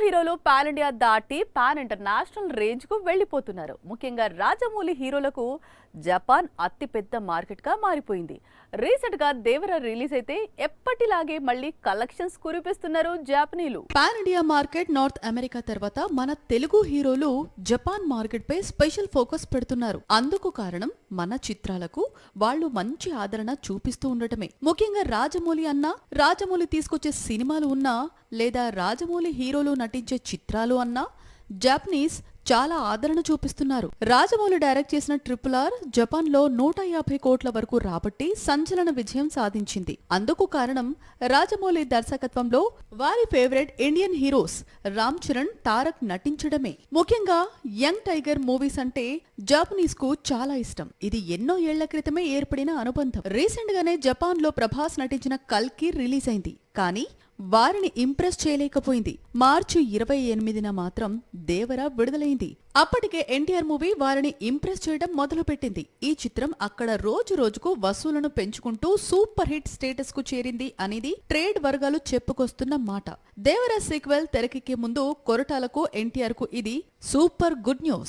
హీరోలు pan India దాటి pan international range కు వెళ్లిపోతున్నారు. ముఖ్యంగా రాజమౌళి హీరోలకు జపాన్ అతిపెద్ద మార్కెట్ గా మారిపోయింది. రీసెంట్ గా దేవర రిలీజ్ అయితే ఎప్పటిలాగే మళ్ళీ కలెక్షన్స్ కురిపిస్తున్నారు జాపనీలు. Pan India market North America తర్వాత మన తెలుగు హీరోలు జపాన్ మార్కెట్ పై స్పెషల్ ఫోకస్ పెడుతున్నారు. అందుకు కారణం మన చిత్రాలకు వాళ్ళు మంచి ఆదరణ చూపిస్తూ ఉండటమే. ముఖ్యంగా రాజమౌళి తీసుకొచ్చే సినిమాలు ఉన్నా లేదా రాజమౌళి హీరోలు నటించే చిత్రాలు అన్నా జాపనీస్ చాలా ఆదరణ చూపిస్తున్నారు. రాజమౌళి డైరెక్ట్ చేసిన RRR జపాన్ లో 150 కోట్ల వరకు రాబట్టి సంచలన విజయం సాధించింది. అందుకు కారణం రాజమౌళి దర్శకత్వంలో వారి favourite Indian heroes Ram Charan, Tarak నటించడమే. ముఖ్యంగా యంగ్ టైగర్ మూవీస్ అంటే జాపనీస్ కు చాలా ఇష్టం. ఇది ఎన్నో ఏళ్ల క్రితమే ఏర్పడిన అనుబంధం. రీసెంట్ గానే జపాన్ లో ప్రభాస్ నటించిన కల్కి రిలీజ్ అయింది. కానీ వారిని ఇంప్రెస్ చేయలేకపోయింది. మార్చి 28న మాత్రం దేవర విడుదలైంది. అప్పటికే ఎన్టీఆర్ మూవీ వారిని ఇంప్రెస్ చేయడం మొదలుపెట్టింది. ఈ చిత్రం అక్కడ రోజు రోజుకు వసూలను పెంచుకుంటూ సూపర్ హిట్ స్టేటస్ కు చేరింది అనేది ట్రేడ్ వర్గాలు చెప్పుకొస్తున్న మాట. దేవర సీక్వెల్ తెరకెక్కే ముందు కొరటాలకు, ఎన్టీఆర్ కు ఇది సూపర్ గుడ్ న్యూస్.